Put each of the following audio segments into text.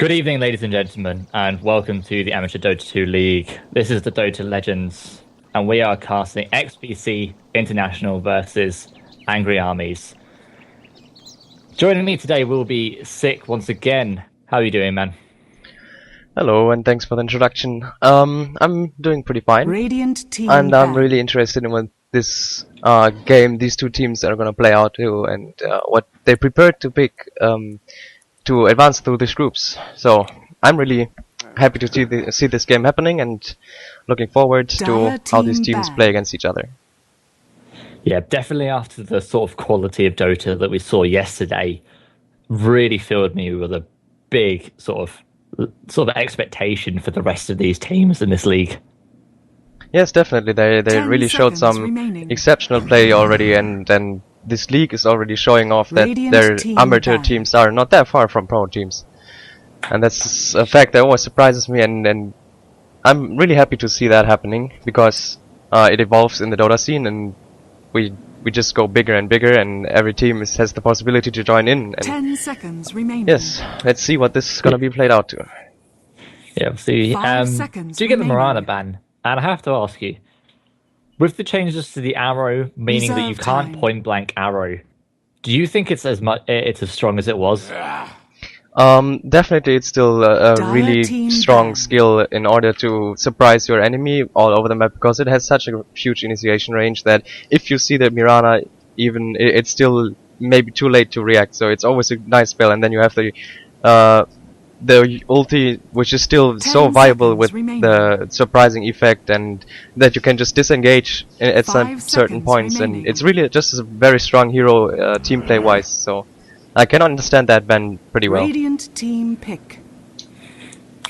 Good evening, ladies and gentlemen, and welcome to the Amateur Dota 2 League. This is the Dota Legends, and we are casting XPC International versus Angry Armies. Joining me today will be Sick once again. How are you doing, man? Hello, and thanks for the introduction. I'm doing pretty fine, Radiant team and I'm really interested in what this game these two teams are gonna play out to, and what they prepared to pick to advance through these groups. So I'm really happy to see this game happening, and looking forward to how these teams play against each other. Yeah, definitely after the sort of quality of Dota that we saw yesterday, really filled me with a big sort of expectation for the rest of these teams in this league. Yes, definitely. They really showed some exceptional play already, and this league is already showing off that their amateur teams are not that far from pro teams, and that's a fact that always surprises me, and I'm really happy to see that happening, because it evolves in the Dota scene, and we just go bigger and bigger, and every team has the possibility to join in. And 10 seconds remaining. yes, let's see what this is gonna be played out to. Yeah, see, 5 seconds do you get the remaining. Mirana ban? And I have to ask you, with the changes to the arrow, meaning that you Reserve can't time. point blank arrow, do you think it's as strong as it was? Definitely it's still a Dire really team strong ban. skill in order to surprise your enemy all over the map, because it has such a huge initiation range that if you see the Mirana, even it's still maybe too late to react. So it's always a nice spell, and then you have the ulti, which is still 10 so viable seconds with remaining. the surprising effect, and that you can just disengage at 5 certain seconds points, remaining. and it's really just a very strong hero team play wise. So I can understand that ban pretty well. Radiant team pick.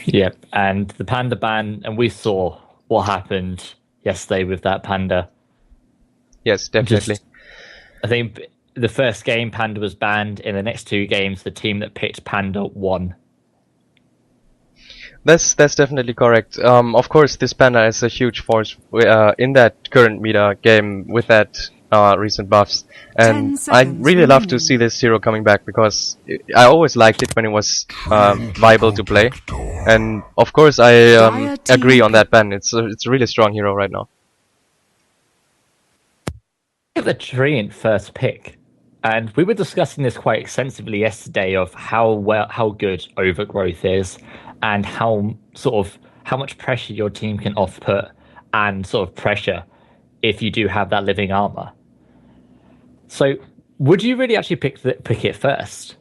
Yep, and the Panda ban, and we saw what happened yesterday with that Panda. Yes, definitely. I think the first game Panda was banned. In the next two games, the team that picked Panda won. That's definitely correct. Of course, this Panda is a huge force in that current meta game with that recent buffs, 10 and I seconds really love to remaining. see this hero coming back, because I always liked it when it was viable to play, and of course I Dire team agree on that ban. It's a really strong hero right now. Look at the Treant first pick, and we were discussing this quite extensively yesterday of how good Overgrowth is, and how much pressure your team can off-put, and sort of pressure if you do have that living armor. So, would you really actually pick it first?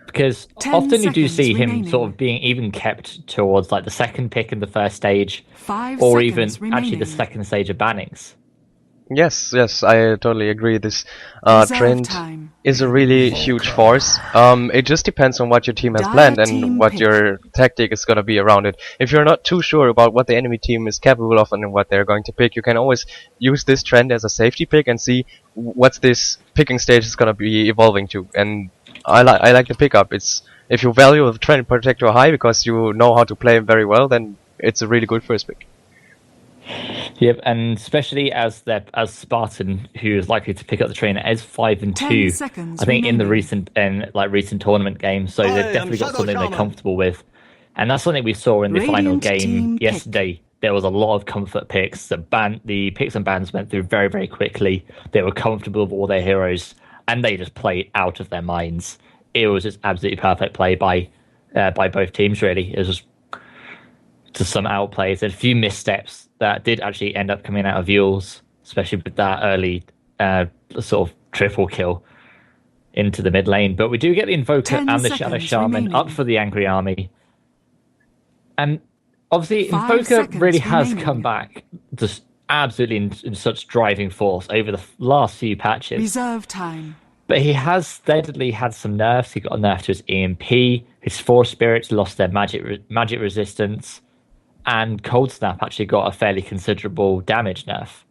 Because 10 often you do seconds see him remaining. sort of being even kept towards like the second pick in the first stage, 5 or seconds even remaining. actually the second stage of bannings. Yes, I totally agree. This Reserve trend time. is a really huge force. It just depends on what your team has Dire planned team and what pick. your tactic is gonna be around it. If you're not too sure about what the enemy team is capable of and what they're going to pick, you can always use this trend as a safety pick and see what's this picking stage is gonna be evolving to. And I like the pickup. It's, if you value the trend protector high because you know how to play him very well, then it's a really good first pick. Yep, and especially as Spartan, who is likely to pick up the trainer as 5 and 10 2. seconds I think in the remaining. recent tournament games, so they've definitely got something they're comfortable with, and that's something we saw in the final Radiant game team pick. yesterday. There was a lot of comfort picks. The picks and bans went through very, very quickly. They were comfortable with all their heroes, and they just played out of their minds. It was just absolutely perfect play by both teams. Really, it was just some outplays and a few missteps that did actually end up coming out of Yules, especially with that early sort of triple kill into the mid lane. But we do get the Invoker 10 and the Shadow seconds Shaman remaining. up for the Angry Army. And obviously, 5 Invoker seconds really has remaining. come back just absolutely in such driving force over the last few patches. Reserve time. But he has steadily had some nerfs. He got a nerf to his EMP. His Force Spirits lost their magic resistance. And Cold Snap actually got a fairly considerable damage nerf.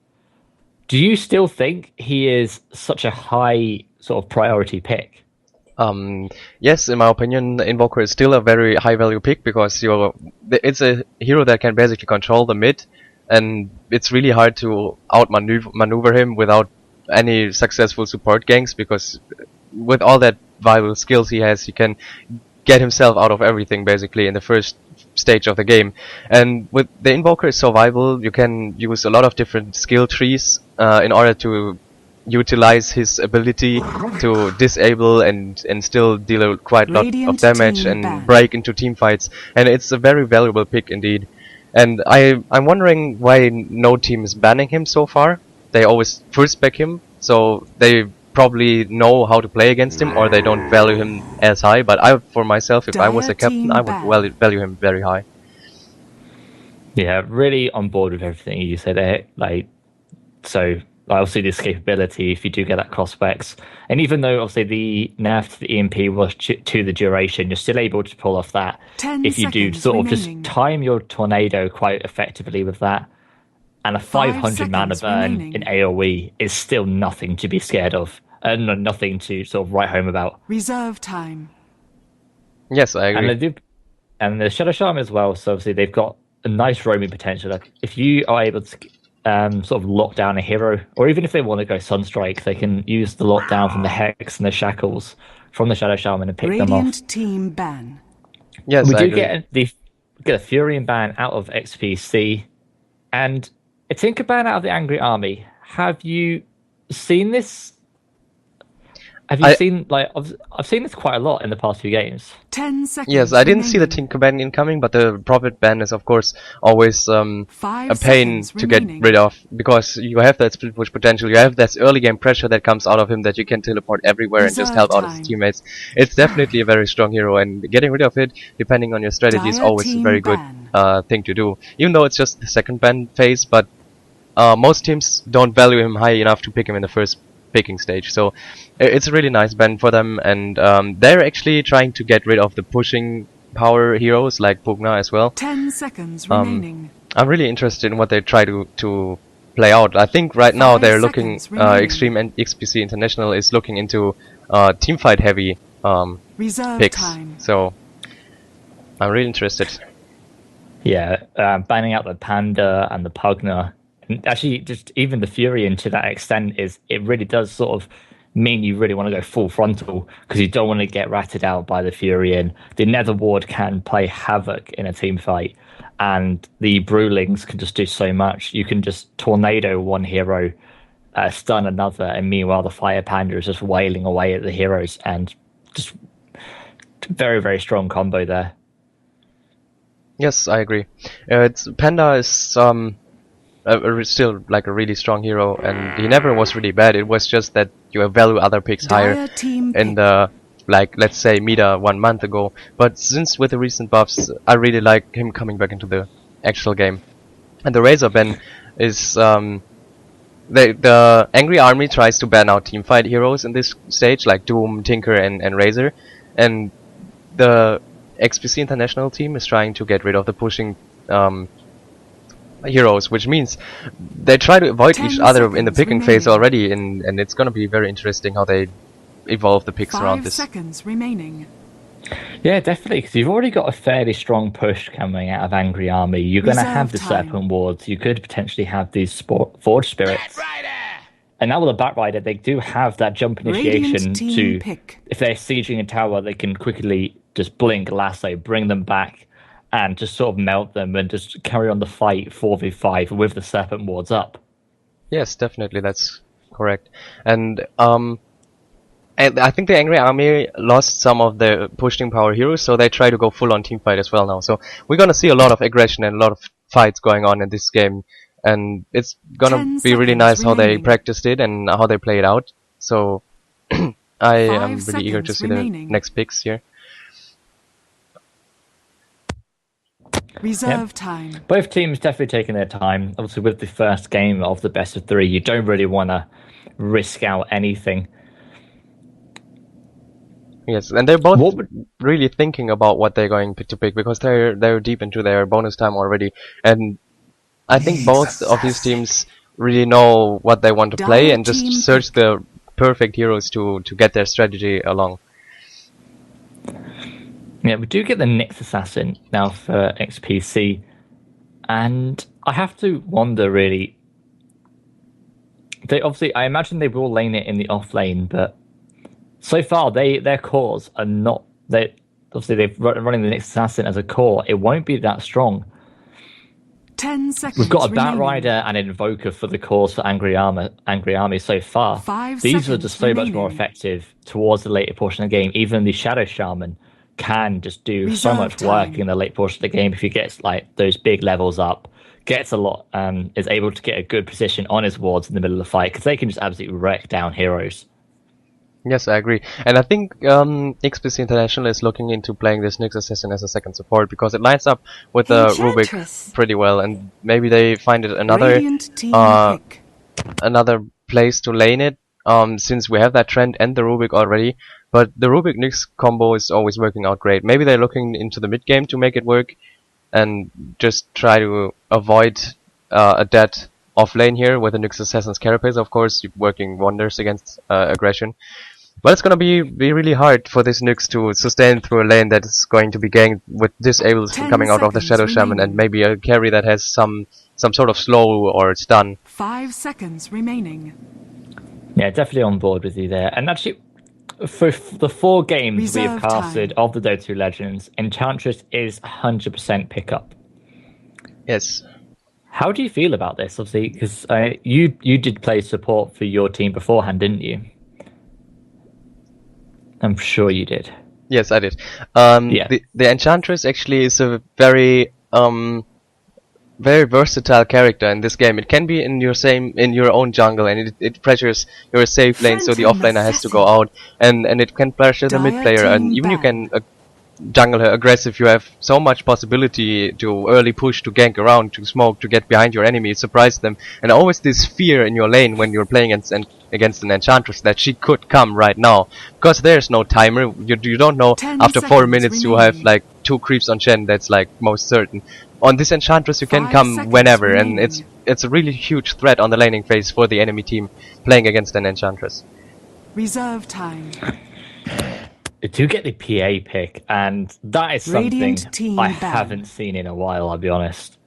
Do you still think he is such a high sort of priority pick? Yes, in my opinion, Invoker is still a very high value pick, because it's a hero that can basically control the mid, and it's really hard to maneuver him without any successful support ganks, because with all that viable skills he has, he can get himself out of everything basically in the first stage of the game. And with the Invoker's survival, you can use a lot of different skill trees in order to utilize his ability to disable and still deal quite a lot of damage and break into team fights. And it's a very valuable pick indeed. And I'm wondering why no team is banning him so far. They always first back him, so they probably know how to play against him, or they don't value him as high. But for myself, if I was a captain, I would value him very high. Yeah, really on board with everything you said there. So obviously this capability, if you do get that cross-specs, and even though obviously the nerf to the EMP was to the duration, you're still able to pull off that if you do sort of just time your tornado quite effectively with that. And a 500 mana burn in AoE is still nothing to be scared of, and nothing to sort of write home about. Reserve time. Yes, I agree. And the Shadow Shaman as well, so obviously they've got a nice roaming potential. Like if you are able to sort of lock down a hero, or even if they want to go Sunstrike, they can use the lockdown from the Hex and the Shackles from the Shadow Shaman and pick them off. Radiant team ban. Yes, we do get a Furion ban out of XPC, and a Tinker ban out of the Angry Army. Have you seen this? Have you seen, I've seen this quite a lot in the past few games. 10 seconds. Yes, I didn't see the Tinker ban incoming, but the Prophet ban is of course always a pain to get rid of, because you have that split push potential, you have that early game pressure that comes out of him that you can teleport everywhere and just help out his teammates. It's definitely a very strong hero, and getting rid of it, depending on your strategy, is always a very good thing to do. Even though it's just the second ban phase, but most teams don't value him high enough to pick him in the first picking stage, so it's a really nice ban for them. And they're actually trying to get rid of the pushing power heroes like Pugna as well. 10 seconds remaining. I'm really interested in what they try to play out. I think right now they're looking Extreme and XPC International is looking into teamfight heavy picks, so I'm really interested. Yeah, banning out the Panda and the Pugna, and actually just even the Furion to that extent, it really does sort of mean you really want to go full frontal, because you don't want to get ratted out by the Furion. The Nether Ward can play havoc in a team fight, and the Brewlings can just do so much. You can just tornado one hero, stun another, and meanwhile the Fire Panda is just wailing away at the heroes, and just very, very strong combo there. Yes, I agree. Panda is still like a really strong hero, and he never was really bad. It was just that you value other picks higher in the, like, let's say meta 1 month ago. But since with the recent buffs, I really like him coming back into the actual game. And the Razor ban is the Angry Army tries to ban out teamfight heroes in this stage, like Doom, Tinker, and Razor, and the XPC International team is trying to get rid of the pushing heroes, which means they try to avoid each other in the picking phase already, and it's gonna be very interesting how they evolve the picks around this. 5 seconds remaining. Yeah, definitely, because you've already got a fairly strong push coming out of Angry Army. You're going to have the Serpent Wards. You could potentially have these Forge Spirits. And now with the Batrider, they do have that jump initiation to, if they're sieging a tower, they can quickly just blink, lasso, bring them back, and just sort of melt them and just carry on the fight 4v5 with the Serpent Wards up. Yes, definitely, that's correct. And I think the Angry Army lost some of the pushing power heroes, so they try to go full on teamfight as well now. So we're gonna see a lot of aggression and a lot of fights going on in this game, and it's gonna be really nice how they practiced it and how they play it out. So I am really eager to see the next picks here. Reserve time. Both teams definitely taking their time. Obviously, with the first game of the best of 3, you don't really want to risk out anything. Yes, and they're both really thinking about what they're going to pick, because they're deep into their bonus time already, and I think both of these teams really know what they want to play and just search the perfect heroes to get their strategy along. Yeah, we do get the Nyx Assassin now for XPC, and I have to wonder really. They obviously, I imagine they will lane it in the off lane, but so far their cores are not. obviously they're running the Nyx Assassin as a core, it won't be that strong. 10 seconds We've got a Bat remaining. Rider and an Invoker for the cores for Angry Army so far. 5 These are seconds just so much more remaining. effective towards the later portion of the game. Even the Shadow Shaman can just do so Reserve much time. work in the late portion of the game if he gets like those big levels up, gets a lot, is able to get a good position on his wards in the middle of the fight, because they can just absolutely wreck down heroes. Yes, I agree. And I think XPC International is looking into playing this Nyx Assassin as a second support because it lines up with the Enchantress. Rubik pretty well, and maybe they find it another Radiant team pick. another place to lane it, since we have that trend and the Rubik already. But the Rubik Nyx combo is always working out great. Maybe they're looking into the mid game to make it work and just try to avoid a dead off lane here with the Nyx Assassin's Carapace, of course, working wonders against aggression. But it's gonna be really hard for this Nyx to sustain through a lane that is going to be ganked with disables 10 coming out of the Shadow seconds Shaman, and remaining. maybe a carry that has some sort of slow or stun. 5 seconds remaining. Yeah, definitely on board with you there. And actually, for the 4 games we have Reserve casted time. of the Dota 2 Legends, Enchantress is 100% pickup. Yes. How do you feel about this? Obviously, because you did play support for your team beforehand, didn't you? I'm sure you did. Yes, I did. Yeah. The Enchantress actually is a very very versatile character in this game. It can be in your own jungle, and it pressures your safe lane, so the offlaner has to go out, and it can pressure the mid Dire player, and team even you ban. can jungle her aggressive. You have so much possibility to early push, to gank around, to smoke, to get behind your enemy, surprise them, and always this fear in your lane when you're playing against an Enchantress that she could come right now, because there's no timer. You don't know 10 after 4 seconds minutes you remaining. have like 2 creeps on Chen. That's like most certain. On this Enchantress you can 5 come seconds whenever, remaining. and it's a really huge threat on the laning phase for the enemy team playing against an Enchantress. Reserve time. To get the PA pick, and that is something Radiant team I ban. haven't seen in a while, I'll be honest.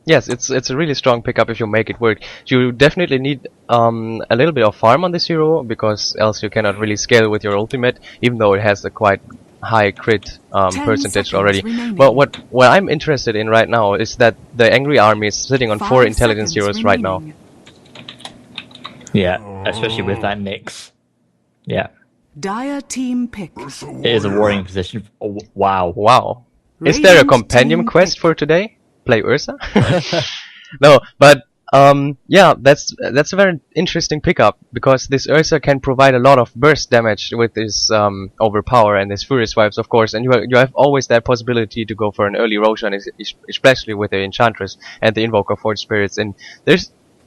Yes, it's a really strong pickup if you make it work. You definitely need a little bit of farm on this hero, because else you cannot really scale with your ultimate, even though it has a quite high crit 10 percentage seconds already. remaining. But what I'm interested in right now is that the Angry Army is sitting on 4 5 intelligence seconds heroes right now. remaining. Yeah, especially with that Nyx. Yeah, Dire team pick. it is a worrying position. Oh, wow. Wow. Is there a Radiant companion team quest pick. for today? Play Ursa? No, but yeah, that's a very interesting pickup, because this Ursa can provide a lot of burst damage with his overpower and his Furious Vibes, of course, and you have always that possibility to go for an early Roshan, especially with the Enchantress and the Invoker Forge Spirits, and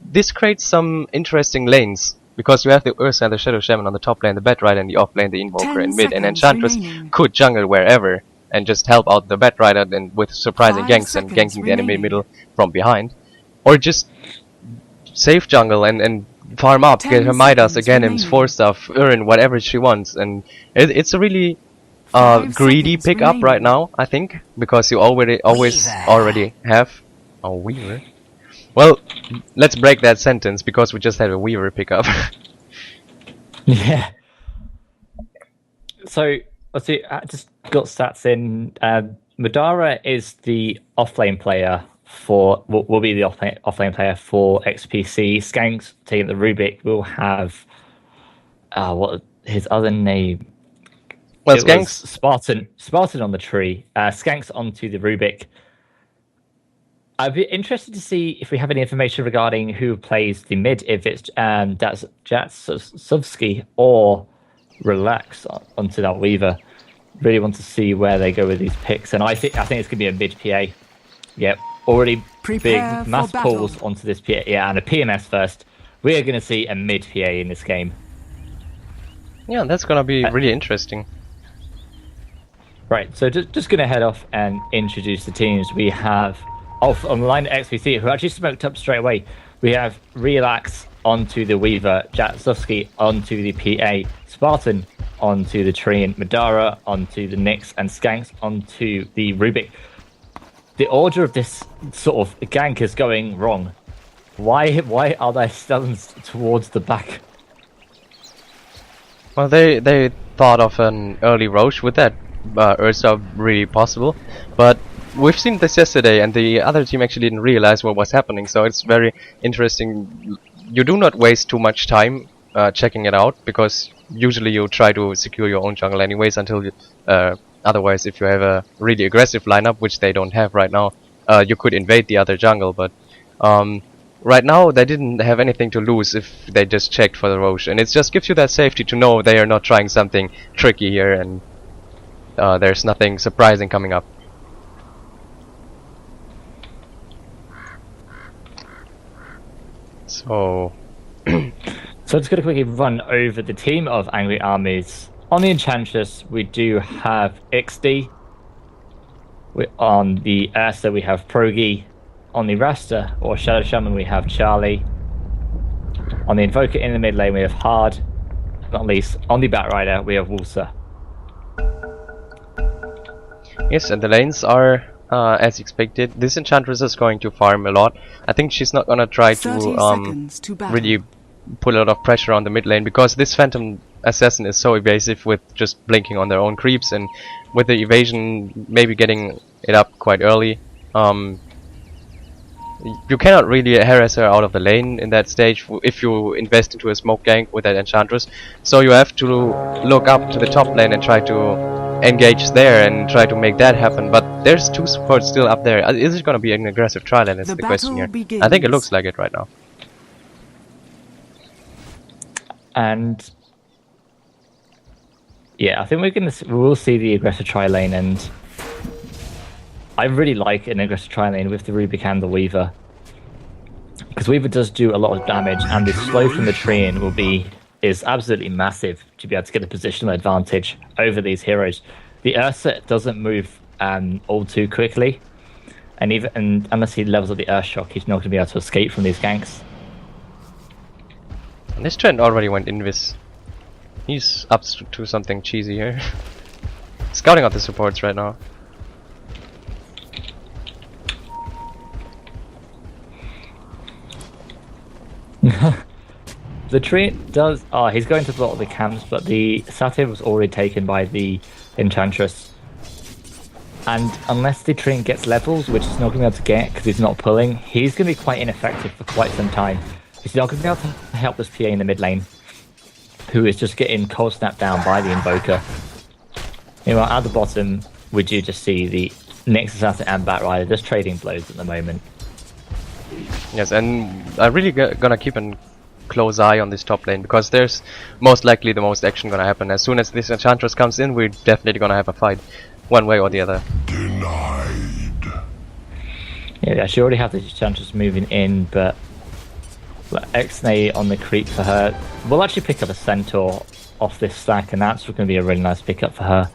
this creates some interesting lanes, because you have the Ursa and the Shadow Shaman on the top lane, the Bat Rider, and the off lane, the Invoker 10 in mid, and seconds Enchantress remaining. could jungle wherever and just help out the Bat Rider then with surprising 5 ganks and seconds ganking the enemy remaining. middle from behind. Or just safe jungle and farm up, 10 get her Midas, seconds Aghanim's, remaining. 4 stuff, Urin, whatever she wants, and it's a really 5 greedy seconds pickup right remaining. now, I think, because you already have a Weaver. Well, let's break that sentence, because we just had a Weaver pickup. Yeah. So, let's see, I just got stats in. Madara is the offlane player will be the offlane player for XPC. Skanks taking the Rubik will have what his other name? Well, It was Skanks, Spartan on the tree. Skanks onto the Rubik. I'd be interested to see if we have any information regarding who plays the mid, if it's that's Jatsovsky or Relax onto that Weaver. Really want to see where they go with these picks, and I think it's going to be a mid PA. Yep, already Prepare big for mass battle. pulls onto this PA. Yeah, and a PMS first. We are going to see a mid PA in this game. yeah, that's gonna be really interesting. Right, so just going to head off and introduce the teams. We have on the line XPC, who actually smoked up straight away. We have Relax onto the Weaver, Jatsovsky onto the PA, Spartan onto the tree, and Madara onto the Nyx, and Skanks onto the Rubik. The order of this sort of gank is going wrong. Why are there stuns towards the back? Well, they thought of an early Roche with that Ursa really possible, but we've seen this yesterday and the other team actually didn't realize what was happening, so it's very interesting. You do not waste too much time checking it out, because usually you try to secure your own jungle anyways until you, otherwise if you have a really aggressive lineup, which they don't have right now, you could invade the other jungle, but right now they didn't have anything to lose if they just checked for the Roche, and it just gives you that safety to know they are not trying something tricky here and there's nothing surprising coming up. So So just going to quickly run over the team of Angry Armies. On the Enchantress, we do have XD. On the Ursa, we have Progi. On the Rasta, or Shadow Shaman, we have Charlie. On the Invoker in the mid lane, we have Hard. Not least, on the Batrider, we have Wulsa. yes, and the lanes are as expected. This Enchantress is going to farm a lot. I think she's not gonna try to really put a lot of pressure on the mid lane, because this Phantom Assassin is so evasive with just blinking on their own creeps, and with the evasion maybe getting it up quite early, you cannot really harass her out of the lane in that stage if you invest into a smoke gank with that Enchantress. So you have to look up to the top lane and try to engage there and try to make that happen. But there's two supports still up there. Is it going to be an aggressive trial? And that's the question here. I think it looks like it right now. And yeah, I think we will see the aggressive tri lane, and I really like an aggressive tri lane with the Rubik and the Weaver, because Weaver does do a lot of damage, and the slow from the Treant is absolutely massive to be able to get a positional advantage over these heroes. The Ursa doesn't move all too quickly, and unless he levels up the Earth Shock, he's not going to be able to escape from these ganks. And this Treant already went invis. He's up to something cheesy here. Scouting out the supports right now. The Treant does... Oh, he's going to block the camps, but the Satyr was already taken by the Enchantress. And unless the Treant gets levels, which he's not going to be able to get because he's not pulling, he's going to be quite ineffective for quite some time. He's not going to be able to help this PA in the mid lane, who is just getting cold snapped down by the Invoker. Meanwhile, at the bottom, we do just see the Nyx Assassin and Batrider just trading blows at the moment. Yes, and I'm really gonna keep a close eye on this top lane, because there's most likely the most action gonna happen. As soon as this Enchantress comes in, we're definitely gonna have a fight, one way or the other. Denied. Yeah, she already have the Enchantress moving in, but X-Nay on the creep for her. We'll actually pick up a Centaur off this stack, and that's going to be a really nice pickup for her.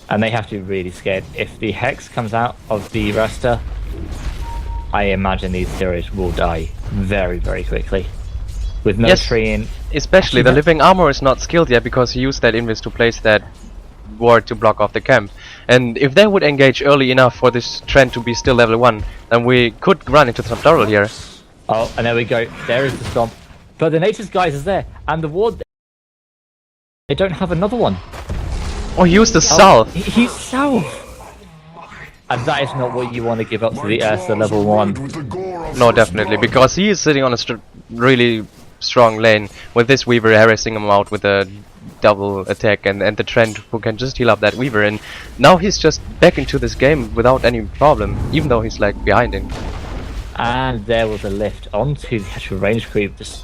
And they have to be really scared. If the Hex comes out of the Rasta, I imagine these heroes will die very, very quickly. With no Treant. Especially the Living Armor is not skilled yet, because he used that invis to place that ward to block off the camp. And if they would engage early enough for this Treant to be still level 1, then we could run into some trouble here. Oh, and there we go. There is the stomp. But the Nature's Guise is there, and the ward... They don't have another one. Oh, he used the Salve. He's Salve. And that is not what you want to give up to the Ursa level 1. No, definitely, because he is sitting on a really strong lane with this Weaver harassing him out with a double attack, and the Treant who can just heal up that Weaver, and now he's just back into this game without any problem, even though he's like behind him. And there was a lift onto the actual range creep. Just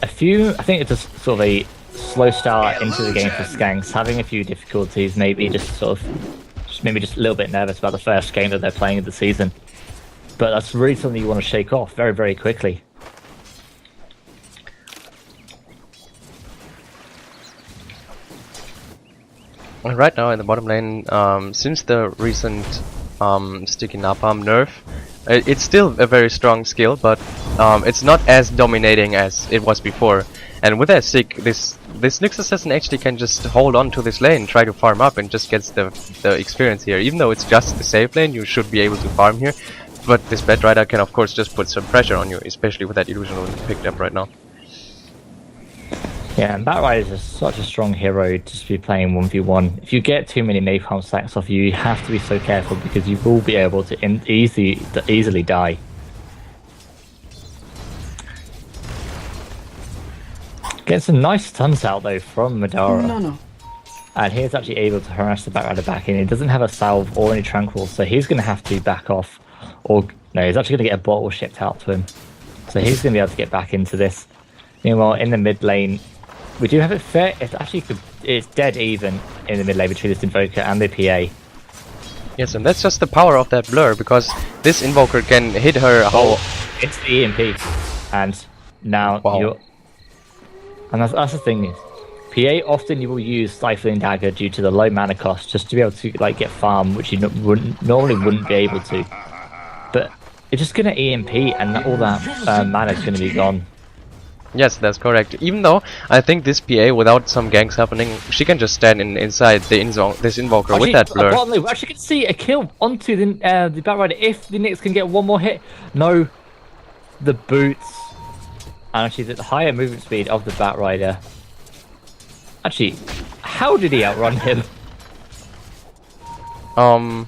I think it's just sort of a slow start into the game for Skanks, having a few difficulties, maybe just a little bit nervous about the first game that they're playing of the season. But that's really something you want to shake off very, very quickly. Well, right now in the bottom lane, since the recent sticky napalm nerf, it's still a very strong skill, but it's not as dominating as it was before. And with that stick, this Nyx Assassin actually can just hold on to this lane, try to farm up, and just gets the experience here. Even though it's just the safe lane, you should be able to farm here. But this Batrider can of course just put some pressure on you, especially with that illusion picked up right now. Yeah, and Batrider is such a strong hero to be playing 1v1. If you get too many napalm stacks off you, you have to be so careful because you will be able to easily die. Gets some nice stuns out though from Madara. And he's actually able to harass the Batrider back in. He doesn't have a salve or any tranquil, so he's going to have to back off. Or no, he's actually going to get a bottle shipped out to him. So he's going to be able to get back into this. Meanwhile, in the mid lane, we do have it fair. It's dead even in the mid lane between this Invoker and the PA. Yes, and that's just the power of that blur, because this Invoker can hit her whole... It's the EMP. And now you're... And that's the thing is, PA often you will use Stifling Dagger due to the low mana cost, just to be able to like get farm, which you normally wouldn't be able to. But it's just going to EMP, and all that mana is going to be gone. Yes, that's correct. Even though I think this PA, without some ganks happening, she can just stand inside this Invoker actually, with that blur. We actually can see a kill onto the Batrider if the Nyx can get one more hit. No, the boots. And she's at the higher movement speed of the Batrider. Actually, how did he outrun him? I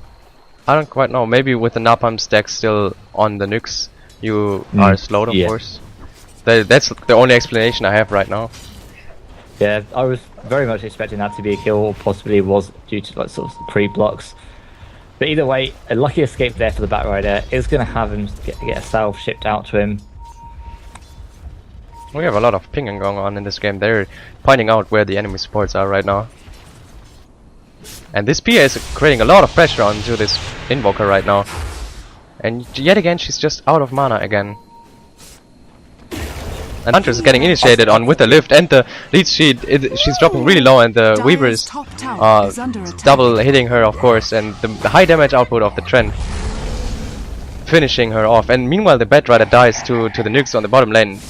don't quite know. Maybe with the napalm stack still on the Nyx, you are slowed, of course. That's the only explanation I have right now. Yeah, I was very much expecting that to be a kill, or possibly was due to like sort of pre-blocks. But either way, a lucky escape there for the Batrider is going to have him get a salve shipped out to him. We have a lot of pinging going on in this game. They're pointing out where the enemy supports are right now. And this PA is creating a lot of pressure onto this Invoker right now. And yet again, she's just out of mana again. And Hunter is getting initiated on with the lift and the lead sheet. She's dropping really low, and the Weaver is double hitting her, of course, and the high damage output of the Trent finishing her off. And meanwhile, the Batrider dies to the Nyx on the bottom lane.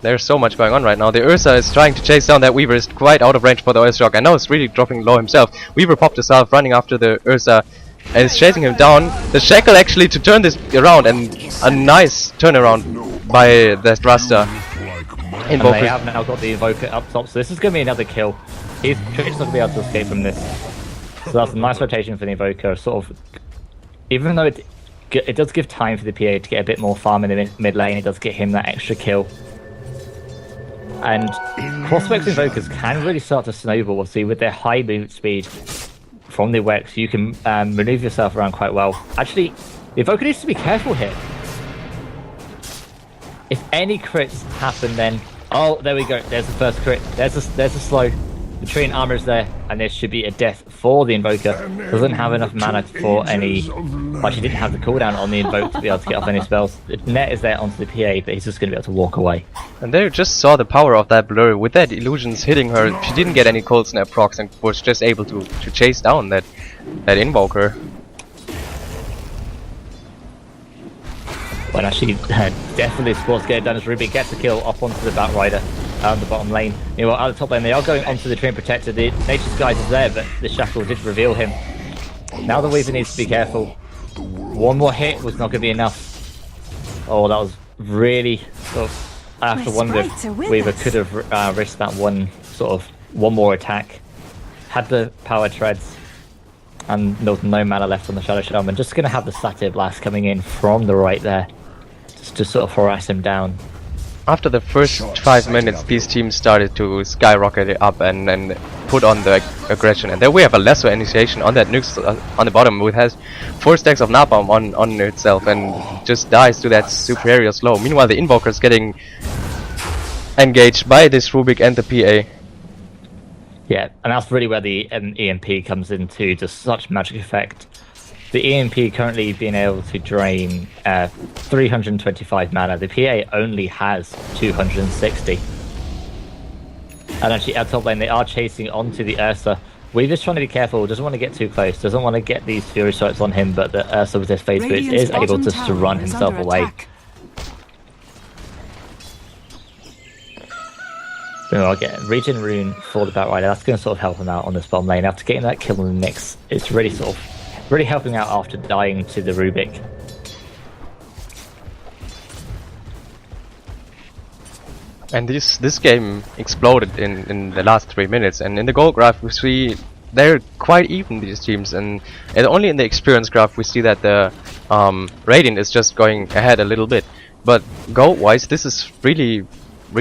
There's so much going on right now. The Ursa is trying to chase down that Weaver. Is quite out of range for the Oil Shock. I know it's really dropping low himself. Weaver popped himself, running after the Ursa, and is chasing him down. The Shackle actually to turn this around, and a nice turnaround by the Rasta. And they have now got the Invoker up top, so this is going to be another kill. He's not going to be able to escape from this. So that's a nice rotation for the Invoker. Sort of, even though it does give time for the PA to get a bit more farm in the mid lane, it does get him that extra kill. And Crosswex Invokers can really start to snowball. See, with their high movement speed from the Wex, you can maneuver yourself around quite well. Actually, the Invoker needs to be careful here. If any crits happen, then oh, there we go. There's the first crit. There's a slow. The Treant armor is there, and this should be a death for the Invoker. Doesn't have enough mana for any. Well, she didn't have the cooldown on the Invoke to be able to get off any spells. The net is there onto the PA, but he's just going to be able to walk away. And there you just saw the power of that blur. With that illusions hitting her, she didn't get any cold snap procs and was just able to chase down that Invoker. Well, actually, definitely Sports get it done as Ruby gets a kill up onto the Batrider on the bottom lane. Meanwhile, at the top lane, they are going onto the Treant Protector. The Nature's Guide is there, but the Shackle did reveal him. Now the Weaver needs to be careful. One more hit was not going to be enough. Oh, that was really sort of... I have to wonder if Weaver could have risked that one more attack. Had the power treads, and there was no mana left on the Shadow Shaman. Just going to have the Satyr Blast coming in from the right there, just to sort of harass him down. After the first 5 minutes, these teams started to skyrocket it up and put on the aggression. And then we have a lesser initiation on that Nyx on the bottom, which has 4 stacks of napalm on itself and just dies to that superior slow. Meanwhile, the Invoker is getting engaged by this Rubik and the PA. Yeah, and that's really where the EMP comes into just such magic effect. The EMP currently being able to drain 325 mana. The PA only has 260. And actually at top lane they are chasing onto the Ursa. Weaver's trying to be careful, doesn't want to get too close, doesn't want to get these Fury Strikes on him, but the Ursa with his phase boots is able just to run himself away. So I'll get Regen Rune for the Batrider. That's going to sort of help him out on this bottom lane. After getting that kill on the Nyx, it's really really helping out after dying to the Rubik. And this game exploded in the last 3 minutes, and in the goal graph we see they're quite even, these teams, and only in the experience graph we see that the Radiant is just going ahead a little bit, but gold wise this is really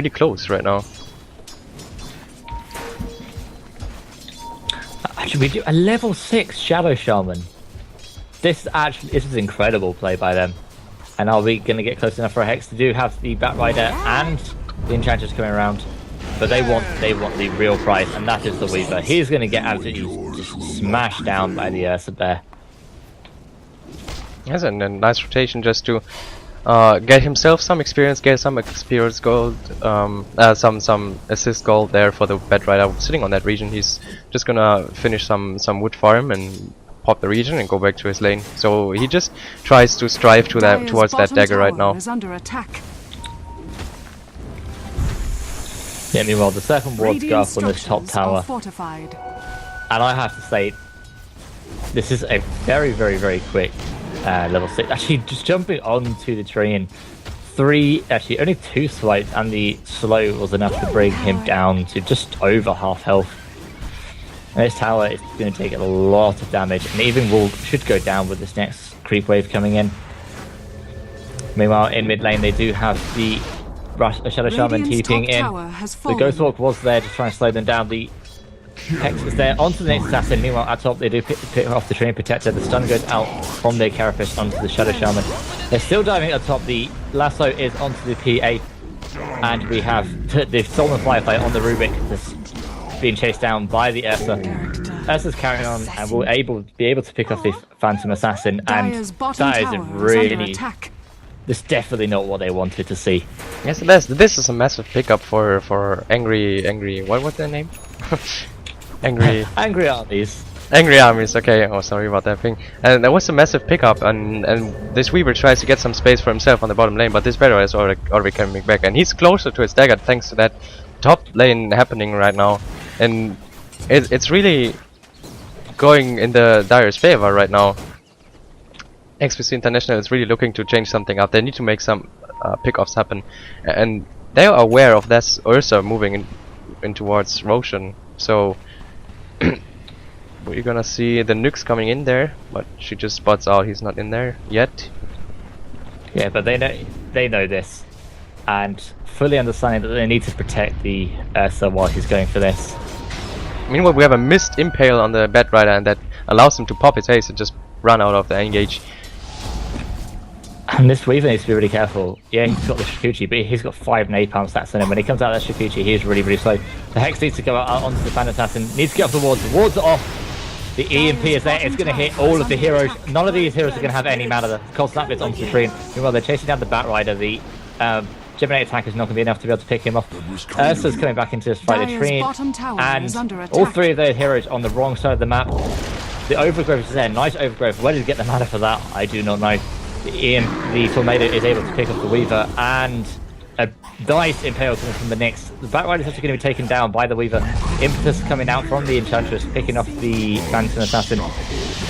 close right now. Actually, we do a level 6 Shadow Shaman. This is incredible play by them. And are we going to get close enough for a Hex? They do have the Batrider and the Enchanters coming around, but they want the real prize, and that is the Weaver. He's going to get absolutely just smashed down by the Ursa Bear. Yes, and a nice rotation just to get himself some experience, get some experience gold, some assist gold there for the Batrider sitting on that region. He's just gonna finish some wood farm and pop the region and go back to his lane. So he just tries to strive to towards that dagger right now. Under attack. Yeah, meanwhile the second ward's go up on this top tower, fortified. and I have to say, this is a very quick level 6. Actually, just jumping onto the train, only 2 swipes, and the slow was enough to bring him down to just over half health. And this tower is going to take a lot of damage, and even Wolf should go down with this next creep wave coming in. Meanwhile, in mid lane, they do have the Shadow Shaman TPing in. The Ghost Walk was there to try and slow them down. The Hex is there onto the next assassin. Meanwhile, at top, they do pick off the Train Protector. The stun goes out from their Carapace onto the Shadow Shaman. They're still diving at top. The lasso is onto the PA, and we have the Stolen Firefight on the Rubik. Being chased down by the Ursa. Ursa's carrying on and will be able to pick off the Phantom Assassin, and that is really... This is definitely not what they wanted to see. Yes, this is a massive pickup for Angry... what's their name? Angry Armies. Angry Armies, okay, oh sorry about that thing. And there was a massive pickup, and this Weaver tries to get some space for himself on the bottom lane, but this Batrider is already coming back, and he's closer to his dagger thanks to that top lane happening right now. And it's really going in the Dire's favor right now. XPC International is really looking to change something up. They need to make some pickoffs happen, and they are aware of this Ursa moving in towards Roshan. So we're gonna see the Nyx coming in there, but she just spots out he's not in there yet. Yeah, but they know this, and fully understanding that they need to protect the Ursa while he's going for this. Meanwhile, we have a missed impale on the Batrider, and that allows him to pop his haste and just run out of the engage. And this Weaver needs to be really careful. Yeah, he's got the Shikuchi, but he's got 5 napalm stats in him. When he comes out of that Shikuchi, he is really slow. The Hex needs to go out onto the Phantom Assassin, needs to get off the wards. The wards are off. The EMP is there. It's going to hit all of the heroes. None of these heroes are going to have any mana. The Cold Snap is onto the train. Meanwhile, they're chasing down the Batrider. The Gemini attack is not going to be enough to be able to pick him off. Ursa's coming back into this fight. The train, and all 3 of those heroes on the wrong side of the map. The Overgrowth is there. Nice Overgrowth. Where did he get the mana for that? I do not know. The Tornado is able to pick off the Weaver, and a nice Impale coming from the Nyx. The Batrider is actually going to be taken down by the Weaver. Impetus coming out from the Enchantress, picking off the Phantom Assassin.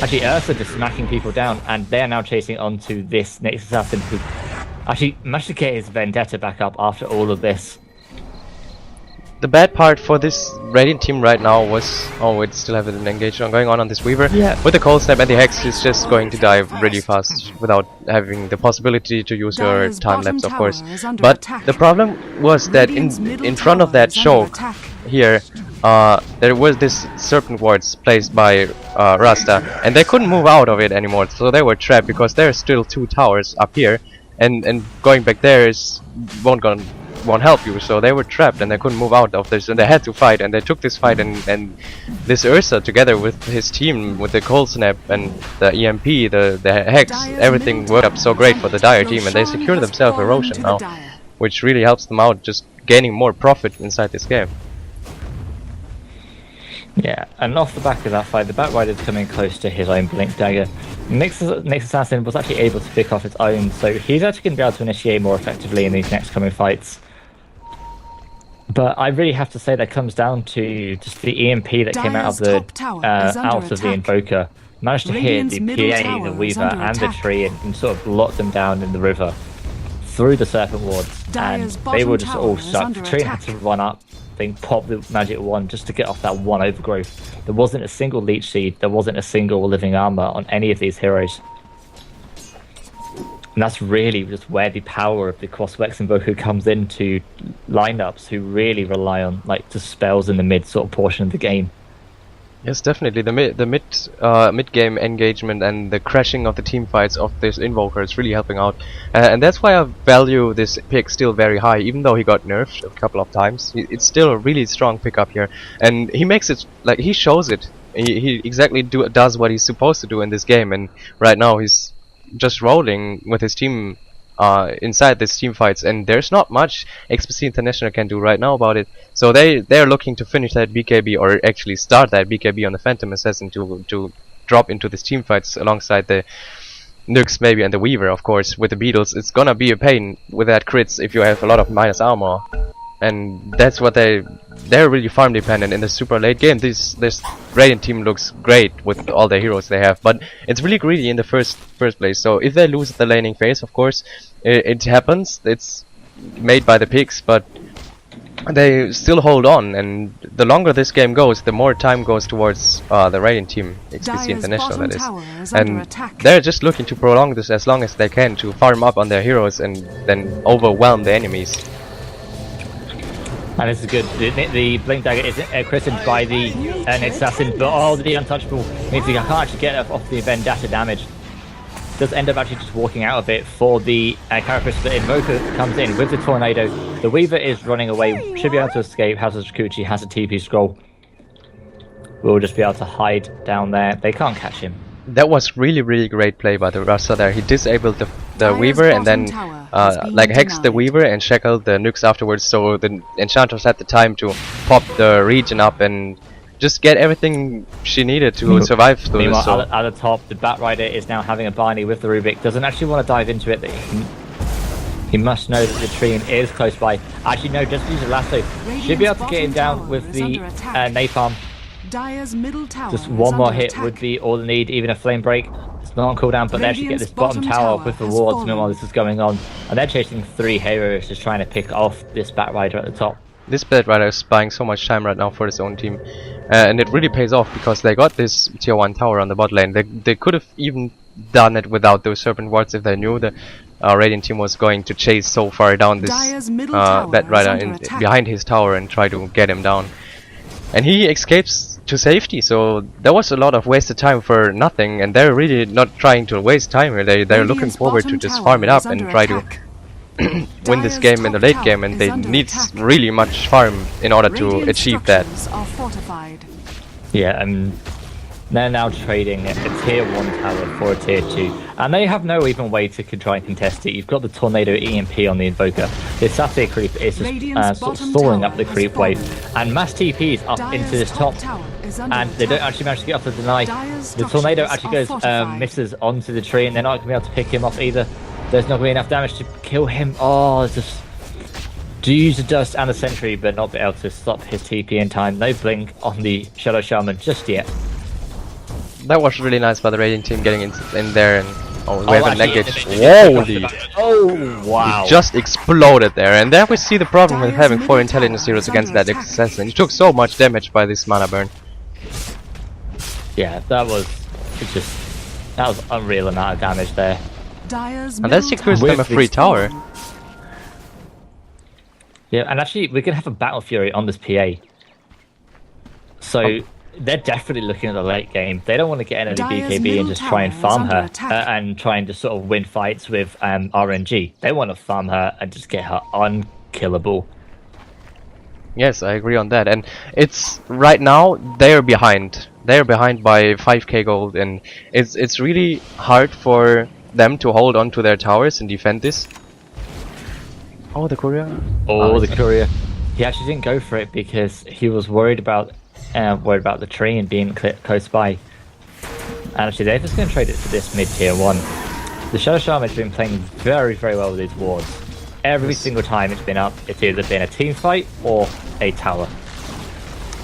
Actually, Ursa just smacking people down, and they're now chasing onto this Nyx Assassin, who actually managed to get his Vendetta back up after all of this. The bad part for this Radiant team right now was... oh, we still have an engagement going on this Weaver. Yeah. With the Cold Snap and the Hex, he's just going to die really fast without having the possibility to use your time lapse, of course. But the problem was that in front of that choke here, there was this Serpent Wards placed by Rasta, and they couldn't move out of it anymore, so they were trapped because there are still 2 towers up here, and going back there won't help you, so they were trapped and they couldn't move out of this, and they had to fight, and they took this fight, and this Ursa together with his team, with the Cold Snap and the EMP, the Hex, everything worked up so great for the Dire team, and they secured themselves a Roshan now, which really helps them out, just gaining more profit inside this game. Yeah, and off the back of that fight, the Batrider is coming close to his own Blink Dagger. Nyx Assassin was actually able to pick off its own, so he's actually going to be able to initiate more effectively in these next coming fights. But I really have to say that comes down to just the EMP that came out of the Invoker. Managed to hit the PA, the Weaver, and the tree, and sort of lock them down in the river. through the Serpent wards, and they were just all stuck. The Tree had to run up, then pop the magic wand just to get off that one overgrowth. There wasn't a single leech seed, there wasn't a single living armor on any of these heroes. And that's really just where the power of the cross-Vex Invoker comes into lineups who really rely on like the spells in the mid sort of portion of the game. Yes, definitely. The mid game engagement and the crashing of the team fights of this Invoker is really helping out, and that's why I value this pick still very high. Even though he got nerfed a couple of times, it's still a really strong pickup here, and he makes it like he shows it. He exactly does what he's supposed to do in this game, and right now he's just rolling with his team inside these team fights, and there's not much XPC International can do right now about it. So they're looking to finish that BKB, or actually start that BKB on the Phantom Assassin to drop into these team fights alongside the Nukes maybe and the Weaver, of course. With the Beetles, it's gonna be a pain with that crits if you have a lot of minus armor, and that's what they're really farm dependent in the super late game. This Radiant team looks great with all the heroes they have, but it's really greedy in the first place. So if they lose the laning phase, of course, it happens. It's made by the picks, but they still hold on, and the longer this game goes, the more time goes towards the Radiant team, XPC International that is, and they're just looking to prolong this as long as they can to farm up on their heroes and then overwhelm the enemies. And this is good. The Blink Dagger is christened by the Assassin, but oh, the Untouchable means he can't actually get off the Vendetta damage. Does end up actually just walking out of it for the characteristic. The Invoker comes in with the Tornado. The Weaver is running away, should be able to escape. House of Shikuchi has a TP scroll. We'll just be able to hide down there. They can't catch him. That was really great play by the Rasta there. He disabled the Weaver and then like hexed the Weaver and shackled the Nukes afterwards, so the Enchantress had the time to pop the region up and just get everything she needed to survive through this. Meanwhile, at the top, the Batrider is now having a Barney with the Rubik. Doesn't actually want to dive into it. He must know that the Trine is close by. Actually, no, just use a lasso. Should be able to get him down with the Napalm. Dire's middle tower just one more hit would be all they need, even a Flame Break. It's not on cooldown, but they actually get this bottom tower with the wards meanwhile this is going on. And they're chasing 3 heroes, just trying to pick off this Batrider at the top. This Batrider is buying so much time right now for his own team. And it really pays off because they got this tier 1 tower on the bot lane. They could have even done it without those Serpent wards if they knew the Radiant team was going to chase so far down this Batrider behind his tower and try to get him down. And he escapes to safety, so there was a lot of wasted time for nothing, and they're really not trying to waste time here. They're looking forward to just farm it up and try to win this game in the late game, and they need really much farm in order to achieve that. Yeah, they're now trading a tier 1 tower for a tier 2, and they have no even way to try and contest it. You've got the Tornado EMP on the Invoker. The Satyr creep is just sort of stalling up the creep wave, and mass TPs up into this top, and they don't actually manage to get off the deny. The Tornado actually goes misses onto the tree, and they're not going to be able to pick him off either. There's not going to be enough damage to kill him. Oh, it's just do use the Dust and the Sentry, but not be able to stop his TP in time. No blink on the Shadow Shaman just yet. That was really nice by the Radiant team getting in there, and we have a negate. Holy! Oh wow! He just exploded there, and there we see the problem with having 4 intelligence heroes against that assassin. He took so much damage by this mana burn. Yeah, that was unreal amount of damage there. And that secures them a free tower. Yeah, and actually we're gonna have a Battle Fury on this PA. So they're definitely looking at the late game. They don't want to get into the BKB and just try and farm her and trying to sort of win fights with RNG. They want to farm her and just get her unkillable. Yes, I agree on that. And it's right now they're behind. They're behind by 5k gold, and it's really hard for them to hold on to their towers and defend this. Oh, the courier. Oh, the courier. He actually didn't go for it because he was worried about the tree and being close by. And actually they're just going to trade it for this mid-tier 1. The Shadow Shaman has been playing very well with these wards. Every single time it's been up, it's either been a team fight or a tower.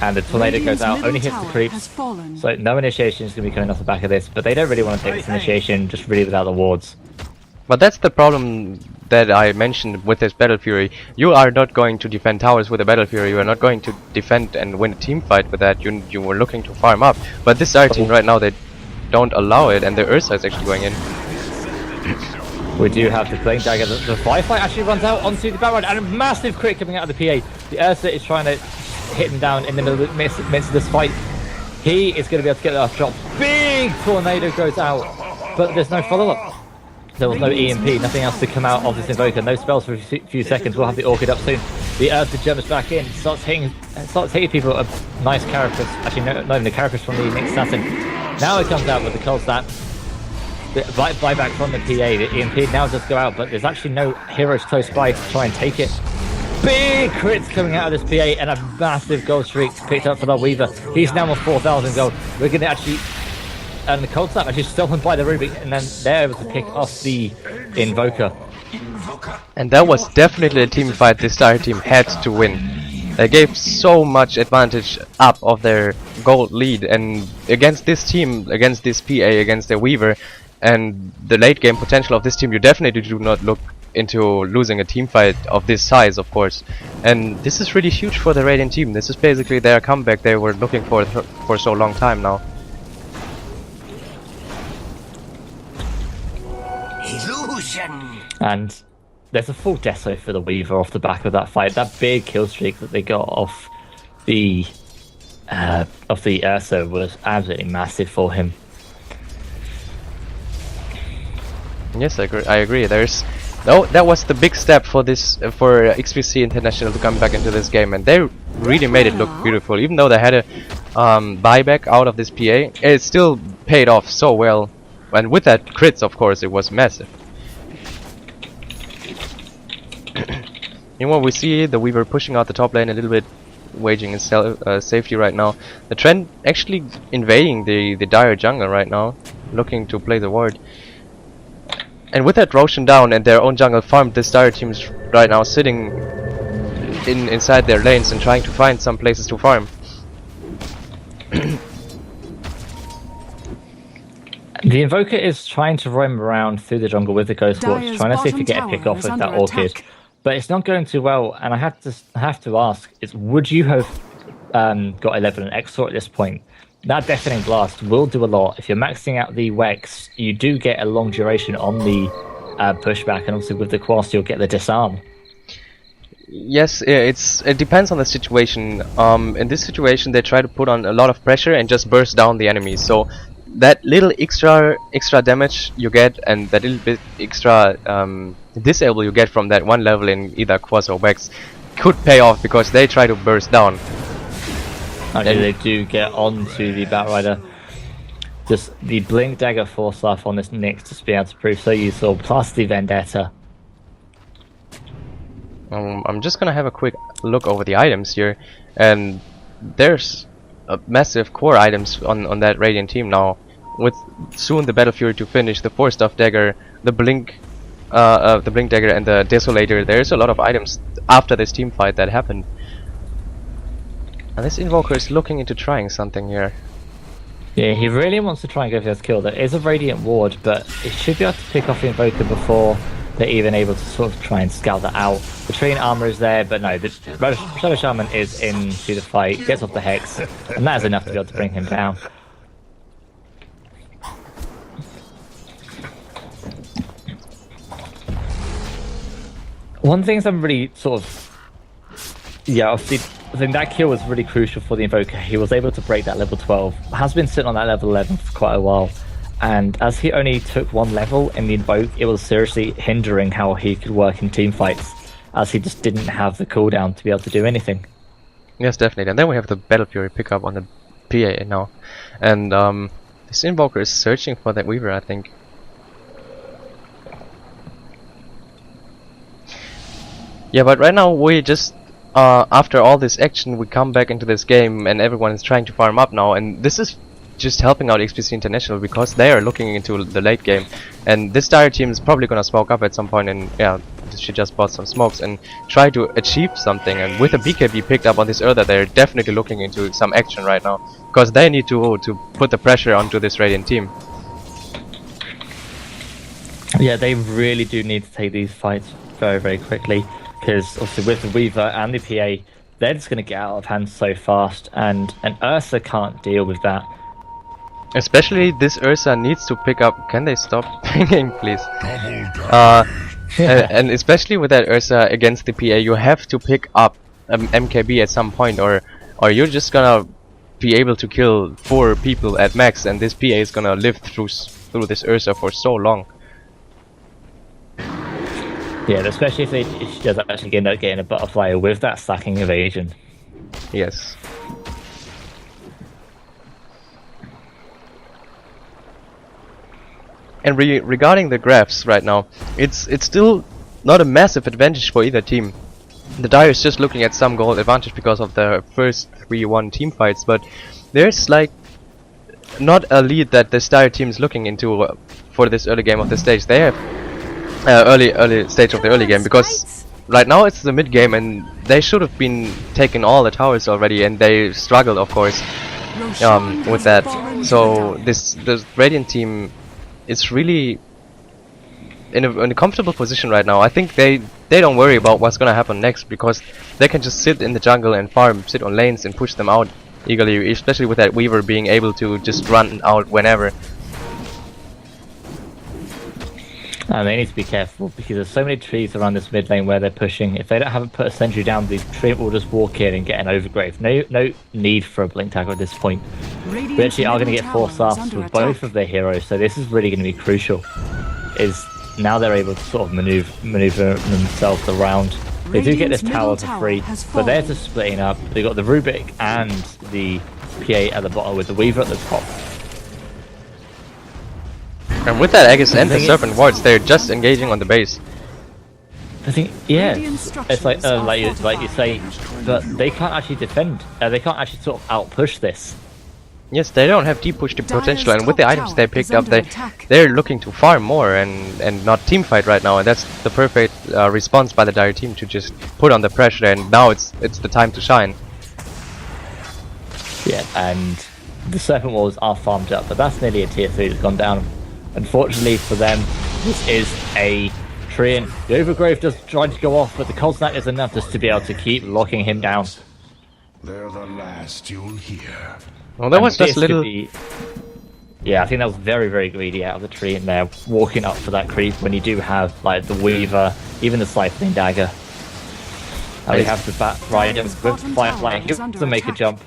And the Tornado goes out, only hits the creeps, so no initiation is going to be coming off the back of this, but they don't really want to take this initiation just really without the wards. But that's the problem that I mentioned with this Battle Fury. You are not going to defend towers with a Battle Fury. You are not going to defend and win a team fight with that. You were looking to farm up. But this Dire team right now, they don't allow it, and the Ursa is actually going in. We do have the Blink Dagger. The Firefly actually runs out onto the background, and a massive crit coming out of the PA. The Ursa is trying to hit him down in the middle of midst of this fight. He is going to be able to get the last drop. Big tornado goes out, but there's no follow-up. There was no EMP, nothing else to come out of this Invoker. No spells for a few seconds. We'll have the Orchid up soon. The Ursa jumps back in, starts hitting people. A nice Carapace. Actually, not even the Carapace from the next Statsman. Now it comes out with the Cold Snap. The buyback from the PA. The EMP now does go out, but there's actually no heroes close by to try and take it. Big crits coming out of this PA, and a massive gold streak picked up for the Weaver. He's now on 4,000 gold. We're going to actually... And the Cold Snap actually stolen by the Rubik, and then they're able to pick off the Invoker. And that was definitely a team fight this Dire team had to win. They gave so much advantage up of their gold lead, and against this team, against this PA, against their Weaver, and the late game potential of this team, you definitely do not look into losing a team fight of this size, of course. And this is really huge for the Radiant team. This is basically their comeback they were looking for so long time now. And there's a full deso for the Weaver off the back of that fight. That big kill streak that they got off the Ursa was absolutely massive for him. Yes, I agree. That was the big step for this for XPC International to come back into this game, and they really made it look beautiful. Even though they had a buyback out of this PA, it still paid off so well. And with that crits, of course, it was massive. Meanwhile, we see the Weaver pushing out the top lane a little bit, waging his safety right now. The Trent actually invading the Dire jungle right now, looking to play the ward. And with that Roshan down and their own jungle farmed, this Dire team's right now sitting inside their lanes and trying to find some places to farm. The Invoker is trying to roam around through the jungle with the Ghost Watch, trying to see if he get a pick off with that Orchid. But it's not going too well, and I have to ask, would you have got 11 and XOR at this point? That Deafening Blast will do a lot. If you're maxing out the Wex, you do get a long duration on the pushback, and also with the Quast, you'll get the Disarm. Yes, it depends on the situation. In this situation, they try to put on a lot of pressure and just burst down the enemies. So that little extra damage you get, and that little bit extra disable you get from that one level in either Quas or Wex could pay off, because they try to burst down. Actually, they do get onto the Batrider. Just the Blink Dagger Force Life on this Nyx to be able to prove so useful, plus the Vendetta. I'm just gonna have a quick look over the items here, and there's massive core items on that Radiant team now. With soon the Battle Fury to finish, the 4-Stuff Dagger, the Blink Dagger, and the Desolator. There's a lot of items after this team fight that happened. And this Invoker is looking into trying something here. Yeah, he really wants to try and go for this kill. There is a Radiant Ward, but he should be able to pick off the Invoker before they're even able to sort of try and scout that out. The Treant Armor is there, but no, the Shadow Shaman is into the fight, gets off the Hex, and that is enough to be able to bring him down. One thing I'm really sort of... Yeah, obviously, I think that kill was really crucial for the Invoker. He was able to break that level 12. Has been sitting on that level 11 for quite a while. And as he only took one level in the Invoke, it was seriously hindering how he could work in team fights, as he just didn't have the cooldown to be able to do anything. Yes, definitely. And then we have the Battle Fury pickup on the PA now. And this Invoker is searching for that Weaver, I think. Yeah, but right now we just, after all this action, we come back into this game and everyone is trying to farm up now, and this is just helping out XPC International because they are looking into the late game, and this Dire team is probably gonna smoke up at some point, and yeah, she just bought some smokes and try to achieve something. And with a BKB picked up on this Earther, they're definitely looking into some action right now, because they need to put the pressure onto this Radiant team. Yeah, they really do need to take these fights very, very quickly, because obviously with the Weaver and the PA, they're just going to get out of hand so fast, and Ursa can't deal with that. Especially this Ursa needs to pick up. Can they stop pinging, please? And especially with that Ursa against the PA, you have to pick up MKB at some point, or you're just gonna be able to kill 4 people at max, and this PA is gonna live through this Ursa for so long. Yeah, especially if she does actually end up getting a butterfly with that stacking evasion. Yes. And regarding the graphs right now, it's still not a massive advantage for either team. The Dire is just looking at some goal advantage because of the first 3-1 team fights, but there's like not a lead that the Dire team is looking into for this early game of the stage. They have early stage of the early game, because right now it's the mid game and they should have been taking all the towers already, and they struggled, of course, with that. So the Radiant team is really in a comfortable position right now. I think they don't worry about what's gonna happen next, because they can just sit in the jungle and farm, sit on lanes and push them out eagerly, especially with that Weaver being able to just run out whenever. And they need to be careful, because there's so many trees around this mid lane where they're pushing. If they haven't put a sentry down, these trees will just walk in and get an overgrave. No need for a blink tackle at this point. We actually are going to get 4 stars with both of their heroes, so this is really going to be crucial. Is now they're able to sort of maneuver themselves around. They do get this tower for free, but they're just splitting up. They got the Rubik and the PA at the bottom with the Weaver at the top. And with that Aegis and the Serpent Wards, they're just engaging on the base. I think, yeah, it's like you say, but they can't actually defend. They can't actually sort of out-push this. Yes, they don't have deep push potential, and with the items they picked up, they're looking to farm more and not team fight right now, and that's the perfect response by the Dire team to just put on the pressure, and now it's the time to shine. Yeah, and the Serpent Walls are farmed up, but that's nearly a tier 3 that's gone down. Unfortunately for them, this is a Treant. The Overgrave does try to go off, but the Cold Snap is enough just to be able to keep locking him down. They're the last you'll hear. Well, that was just a little... Yeah, I think that was very, very greedy out of the tree in there, walking up for that creep when you do have, like, the Weaver, even the Siphoning Dagger. And we have the Bat Rider with Firefly. He wants to make a jump.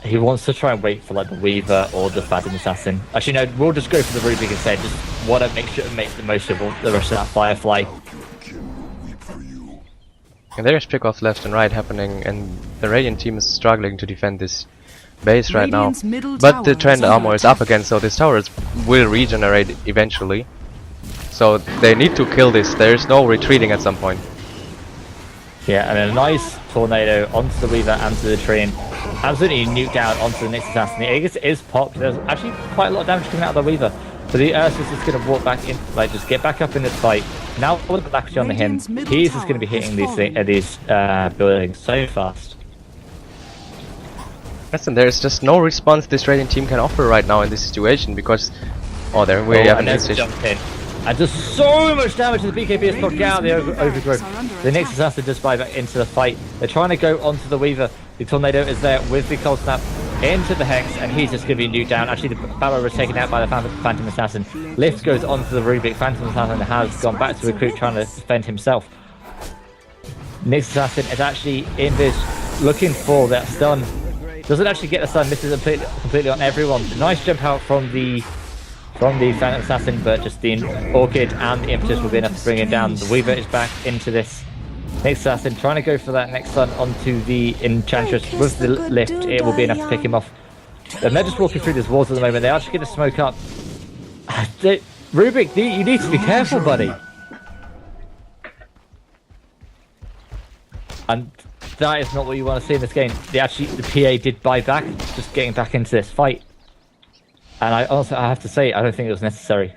He wants to try and wait for, like, the Weaver or the Phantom Assassin. Actually, no, we'll just go for the Rubik instead. Just want to make sure to make the most of the rest of that Firefly. And there's pickoffs left and right happening, and the Radiant team is struggling to defend this base right now. But the Trend armor is up again, so this tower will regenerate eventually. So they need to kill this. There's no retreating at some point. Yeah, and a nice tornado onto the Weaver and to the tree, and absolutely nuke down onto the next assassin. The Aegis is popped. There's actually quite a lot of damage coming out of the Weaver. But the Ursus is going to walk back in, like, just get back up in this fight. Now with the black on him, he's just going to be hitting these buildings so fast. Listen, there's just no response this Radiant team can offer right now in this situation, because... Oh, there we have an incision. And just so much damage to the BKB is knocked out the Overgrowth. The next assassin just buy back into the fight. They're trying to go onto the Weaver. The Tornado is there with the Cold Snap into the Hex, and he's just going to be nuked down. Actually, the Barrow was taken out by the Phantom Assassin. Lift goes onto the Rubik. Phantom Assassin has gone back to recruit, trying to defend himself. Next assassin is actually in this, looking for that stun. Doesn't actually get the stun. Misses completely on everyone. Nice jump out from the Phantom Assassin, but just the Orchid and the Impetus will be enough to bring him down. The Weaver is back into this. Next assassin trying to go for that next stun onto the Enchantress with the lift. It will be enough to pick him off. And they're just walking through this walls at the moment. They're actually going to smoke up. Rubik, you need to be careful, buddy. And that is not what you want to see in this game. The PA did buy back, just getting back into this fight. And I have to say, I don't think it was necessary.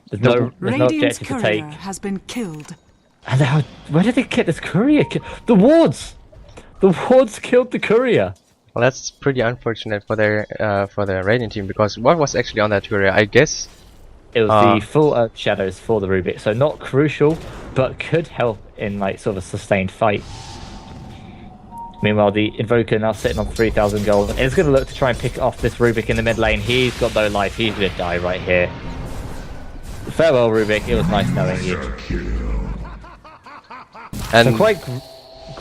There's no objective to take. Has been killed. And where did they get this courier? The wards! The wards killed the courier! Well, that's pretty unfortunate for their Radiant team, because what was actually on that courier? I guess It was the full Earth Shadows for the Rubik, so not crucial, but could help in like sort of a sustained fight. Meanwhile, the Invoker now sitting on 3,000 gold, and is going to look to try and pick off this Rubik in the mid lane. He's got no life, he's going to die right here. Farewell, Rubik, it was nice knowing you. And so quite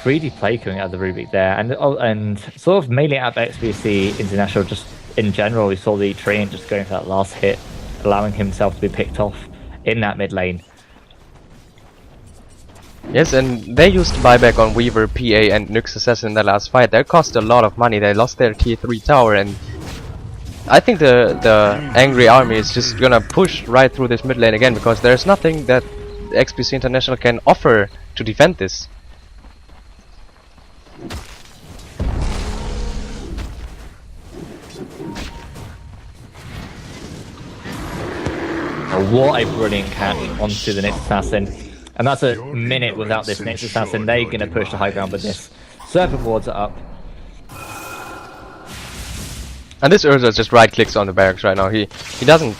greedy play coming out of the Rubik there, and sort of mainly out of XPC International, just in general, we saw the Treant just going for that last hit, allowing himself to be picked off in that mid lane. Yes, and they used buyback on Weaver, PA, and Nyx Assassin in the last fight. That cost a lot of money. They lost their tier 3 tower, and I think the Angry Army is just gonna push right through this mid lane again, because there's nothing that XPC International can offer to defend this. What a brilliant catch onto the Nyx Assassin. And that's a minute without this Nyx Assassin. They're going to push the high ground with this. Serpent wards are up. And this Urza just right clicks on the barracks right now. He doesn't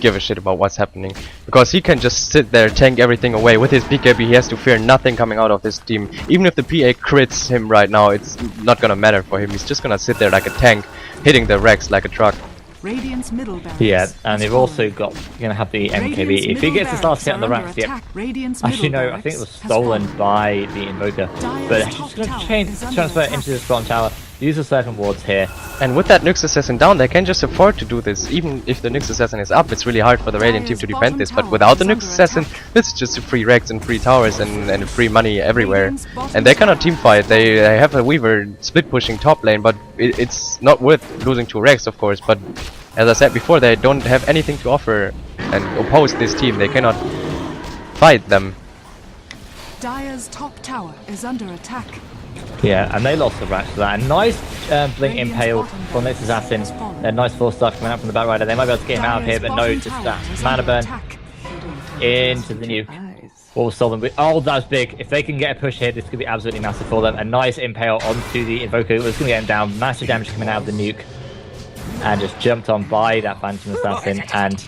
give a shit about what's happening, because he can just sit there, tank everything away. With his BKB, he has to fear nothing coming out of this team. Even if the PA crits him right now, it's not gonna matter for him. He's just gonna sit there like a tank, hitting the Rex like a truck. Radiant's middle barracks. Yeah, and they've also got gonna have the MKB. If he gets his last hit on the ranks, actually no, I think it was stolen by the Invoker. But he's just gonna transfer into the bottom tower. Use the Serpent wards here. And with that Nyx Assassin down, they can just afford to do this. Even if the Nyx Assassin is up, it's really hard for the Radiant team to defend this. But without the Nyx Assassin, it's just a free Rex and free towers and free money everywhere. And they cannot team fight. They have a Weaver split pushing top lane, but it's not worth losing to Rex, of course. But as I said before, they don't have anything to offer and oppose this team. They cannot fight them. Dire's top tower is under attack. Yeah, and they lost the Rax for that. A nice blink impale from Nyx Assassin. A nice 4-star coming out from the back rider. They might be able to get him out of here, but no, just that mana burn into the nuke. What was stolen? Oh, that's big. If they can get a push here, this could be absolutely massive for them. A nice impale onto the Invoker. It was going to get him down. Massive damage coming out of the nuke. And just jumped on by that Phantom Assassin. And,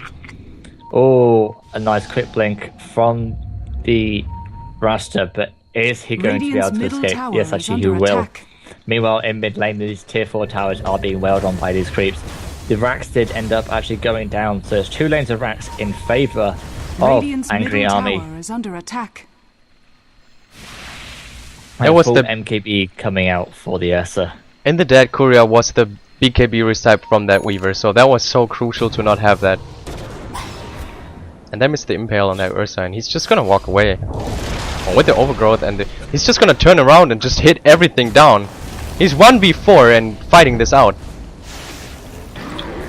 oh, a nice quick blink from the Rasta, but is he going to be able to escape? Yes, actually he will. Meanwhile, in mid lane, these tier 4 towers are being wailed on by these creeps. The Rax did end up actually going down, so there's 2 lanes of Rax in favour of Angry Army. Is under attack. And was the MKB coming out for the Ursa. In the dead courier was the BKB retype from that Weaver, so that was so crucial to not have that. And then missed the impale on that Ursa, and he's just gonna walk away. With the overgrowth, and he's just gonna turn around and just hit everything down. He's 1v4 and fighting this out.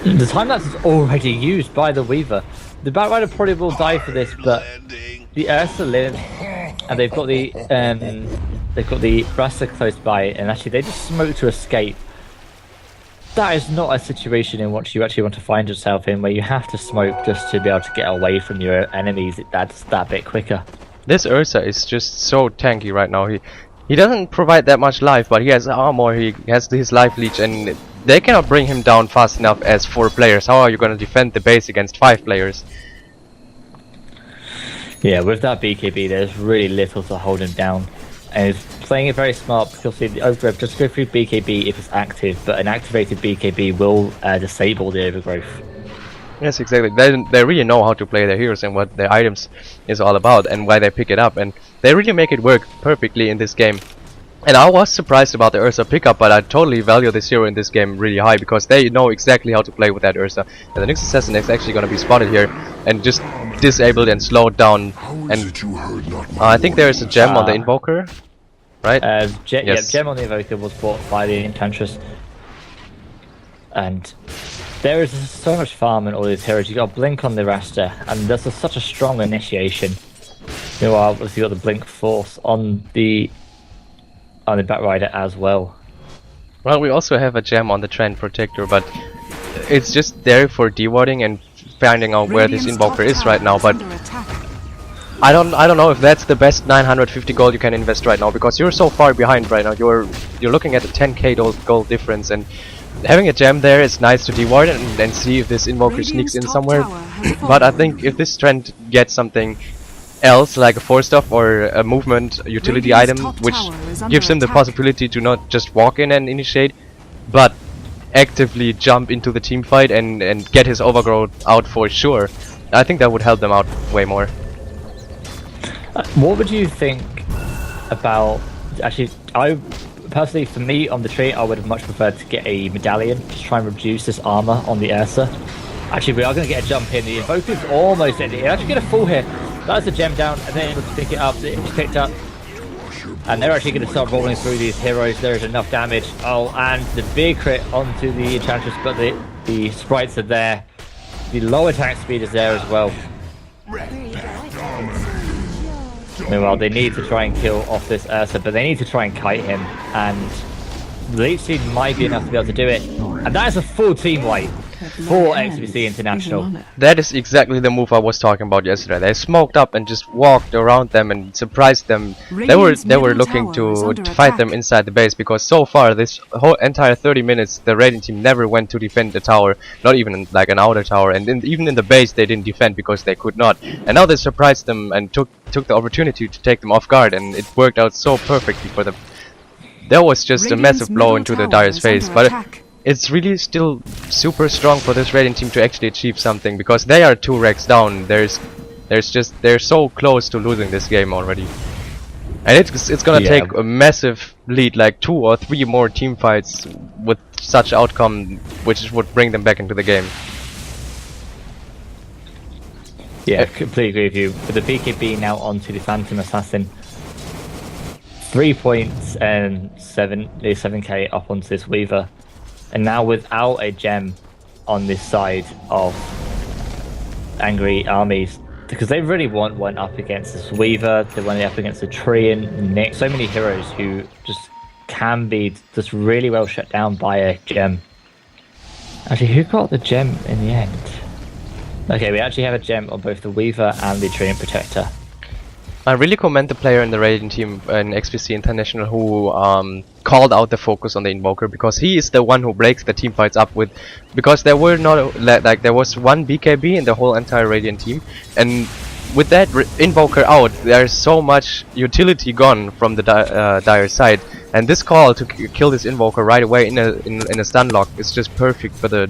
The time lapse is already used by the Weaver. The Batrider probably will die for this, but the Ursa live, and they've got the Rasta close by, and actually they just smoke to escape. That is not a situation in which you actually want to find yourself in, where you have to smoke just to be able to get away from your enemies. That's that bit quicker. This Ursa is just so tanky right now. He doesn't provide that much life, but he has armor, he has his life leech, and they cannot bring him down fast enough as 4 players. How are you going to defend the base against 5 players? Yeah, with that BKB, there's really little to hold him down. And he's playing it very smart, because the overgrowth just go through BKB if it's active, but an activated BKB will disable the overgrowth. Yes, exactly. They really know how to play their heroes and what their items is all about and why they pick it up, and they really make it work perfectly in this game. And I was surprised about the Ursa pickup, but I totally value this hero in this game really high, because they know exactly how to play with that Ursa. And the Nyx Assassin is actually going to be spotted here and just disabled and slowed down. And I think there is a gem on the Invoker, right? Yes. Yeah, gem on the Invoker was bought by the Enchantress. And there is so much farm in all these heroes. You got a blink on the Rasta, and there's such a strong initiation. Meanwhile, obviously you got the blink force on the Batrider as well. Well, we also have a gem on the Trend Protector, but it's just there for dewarding and finding out where this Invoker is right now. But I don't know if that's the best 950 gold you can invest right now, because you're so far behind right now. You're looking at a 10k gold difference, and having a gem there is nice to deward and see if this Invoker sneaks in somewhere. But I think if this Trent gets something else, like a force stuff or a movement utility item, which gives him the possibility to not just walk in and initiate, but actively jump into the team fight and get his overgrowth out for sure, I think that would help them out way more. What would you think about... Actually, I personally, for me, on the tree, I would have much preferred to get a medallion to try and reduce this armor on the Ursa. Actually, we are going to get a jump in. The Invoker's almost in. He actually get a full hit. That's a gem down, and then able to pick it up. It's picked up. And they're actually going to start rolling through these heroes. There is enough damage. Oh, and the big crit onto the Enchantress, but the sprites are there. The low attack speed is there as well. Meanwhile, they need to try and kill off this Ursa, but they need to try and kite him. And Leech Seed might be enough to be able to do it. And that is a full team wipe for XPC International. That is exactly the move I was talking about yesterday. They smoked up and just walked around them and surprised them. They were looking to fight them inside the base, because so far this whole entire 30 minutes the Radiant team never went to defend the tower, not even like an outer tower, and even in the base they didn't defend because they could not. And now they surprised them and took the opportunity to take them off guard, and it worked out so perfectly for them. That was just a massive blow into the Dire's face, but it's really still super strong for this Radiant team to actually achieve something, because they are 2 racks down. They're so close to losing this game already, and it's gonna take a massive lead, like 2 or 3 more team fights with such outcome, which would bring them back into the game. Yeah, completely agree with you. With the BKB now onto the Phantom Assassin, 3 points and 7k up onto this Weaver. And now without a gem on this side of Angry Armies, because they really want one up against this Weaver, they want it up against the Treant, Nick, so many heroes who just can be just really well shut down by a gem. Actually, who got the gem in the end? Okay, we actually have a gem on both the Weaver and the Treant Protector. I really commend the player in the Radiant team in XPC International who called out the focus on the Invoker, because he is the one who breaks the team fights up with, because there were not like there was 1 BKB in the whole entire Radiant team, and with that Invoker out, there's so much utility gone from the Dire side, and this call to kill this Invoker right away in a stun lock is just perfect for the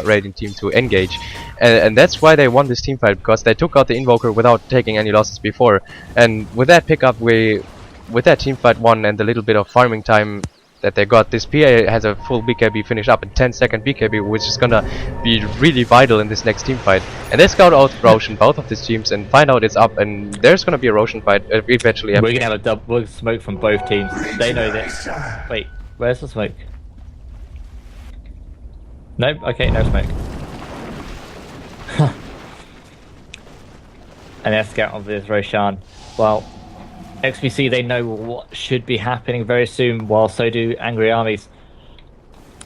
Radiant team to engage, and that's why they won this team fight, because they took out the Invoker without taking any losses before. And with that pickup, with that team fight won and the little bit of farming time that they got, this PA has a full BKB finish up, a 10-second BKB, which is gonna be really vital in this next team fight. And they scout out Roshan, both of these teams, and find out it's up, and there's gonna be a Roshan fight eventually. We're gonna have a double smoke from both teams. They know this. Wait, where's the smoke? Nope, okay, no smoke. And let's get on with this Roshan. Well, XPC, they know what should be happening very soon, while so do Angry Armies.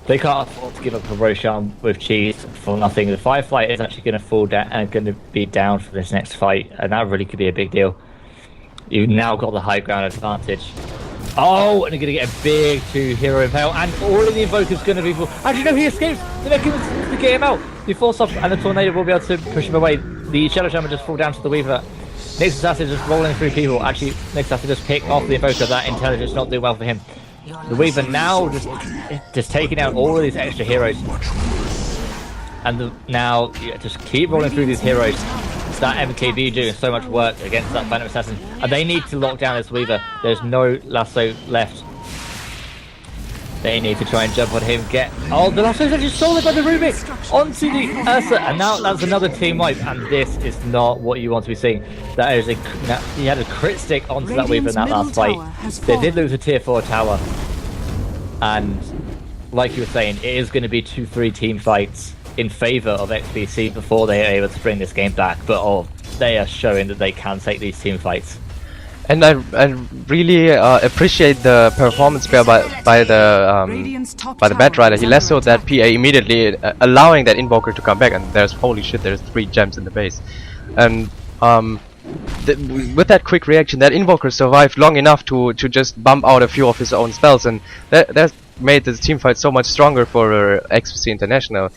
They can't afford to give up a Roshan with cheese for nothing. The Firefly is actually going to fall down and going to be down for this next fight, and that really could be a big deal. You've now got the high ground advantage. Oh, and they're going to get a big 2-hero impale, and all of the Invokers going to be full. Actually, no, he escapes! They're going to get him out! The Force Off and the Tornado will be able to push him away. The Shadow Shaman just fall down to the Weaver. Nyx Assassin just rolling through people. Actually, Nyx Assassin just picked off the Invoker. That intelligence not doing well for him. The Weaver now just taking out all of these extra heroes. And now just keep rolling through these heroes. It's that MKB doing so much work against that Phantom Assassin. And they need to lock down this Weaver. There's no lasso left. They need to try and jump on him, oh, the lasso is actually stolen by the Rubik onto the Ursa, and now that's another team wipe, and this is not what you want to be seeing. That is he had a crit stick onto that Weaver in that last fight. They did lose a tier 4 tower, and like you were saying, it is going to be 2-3 team fights in favor of XPC before they are able to bring this game back, but they are showing that they can take these team fights. And I really appreciate the performance by the Bat Rider. He lassoed that PA immediately, allowing that Invoker to come back. And holy shit, there's 3 gems in the base. And with that quick reaction, that Invoker survived long enough to just bump out a few of his own spells. And made the team fight so much stronger for XPC International.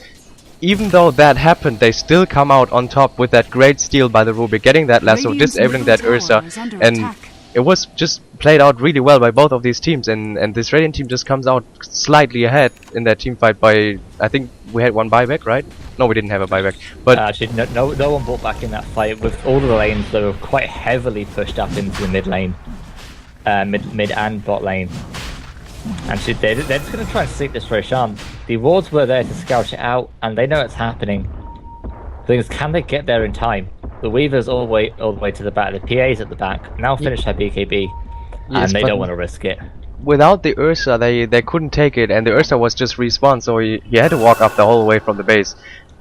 Even though that happened, they still come out on top with that great steal by the Rubik, getting that lasso, disabling that Ursa, and it was just played out really well by both of these teams, and this Radiant team just comes out slightly ahead in that team fight by, I think we had one buyback, right? No, we didn't have a buyback, but actually no one bought back in that fight. With all of the lanes, they were quite heavily pushed up into the mid lane, mid and bot lane. And they're just going to try and sneak this Roshan. The wards were there to scout it out, and they know it's happening. The thing is, can they get there in time? The Weaver's all the way to the back. The PA's at the back. Now finished her BKB, and they don't want to risk it. Without the Ursa, they couldn't take it, and the Ursa was just respawned, so he had to walk up the whole way from the base.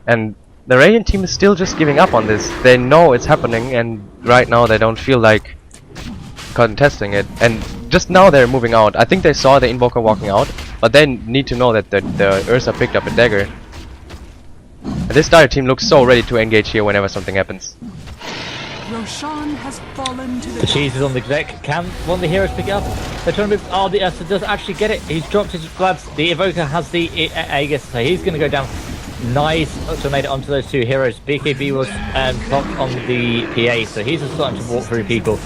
And the Radiant team is still just giving up on this. They know it's happening, and right now they don't feel like contesting it. And just now they're moving out. I think they saw the Invoker walking out, but they need to know that the Ursa picked up a dagger. And this dire team looks so ready to engage here whenever something happens. Roshan has fallen to the cheese is on the deck. Can one of the heroes pick it up? They're trying to move. Oh, the Ursa does actually get it. He's dropped his bloods. The Evoker has the Aegis, so he's going to go down. Nice. Also made it onto those two heroes. BKB was popped on the PA, so he's just starting to walk through people.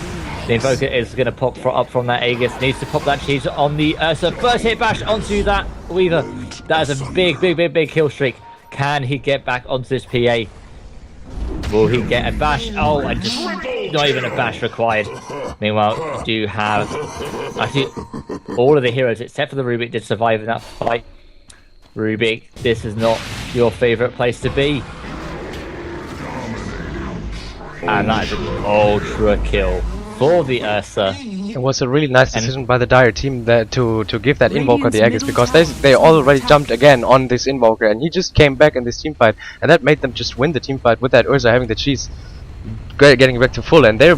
The Invoker is going to pop up from that Aegis. Needs to pop that cheese on the Ursa. First hit bash onto that Weaver. That is a big kill streak. Can he get back onto this PA? Will he get a bash? Oh, and just not even a bash required. Meanwhile, you do have actually all of the heroes except for the Rubik did survive in that fight. Rubik, this is not your favourite place to be. And that is an ultra kill for the Ursa. It was a really nice decision by the Dire team to give that Invoker the Aegis, because they already jumped again on this Invoker, and he just came back in this team fight, and that made them just win the team fight with that Ursa having the cheese getting back to full, and they're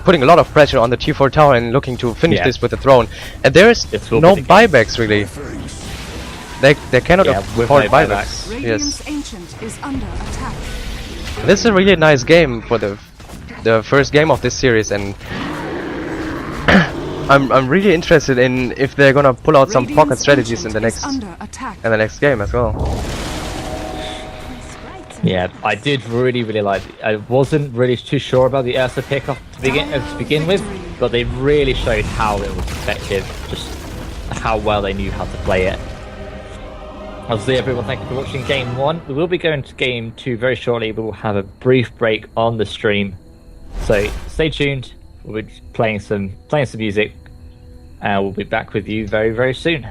putting a lot of pressure on the T4 tower and looking to finish this with the throne. And there's no buybacks really. They cannot afford buybacks. Yes. Ancient is under attack. This is a really nice game for the first game of this series, and I'm really interested in if they're gonna pull out some pocket strategies in the next game as well. Yeah, I did really like it. I wasn't really too sure about the Ursa pick off to begin with, but they really showed how it was effective, just how well they knew how to play it. Obviously, everyone, thank you for watching Game 1. We will be going to Game 2 very shortly, but we'll have a brief break on the stream. So stay tuned. We'll be playing some music, and we'll be back with you very soon.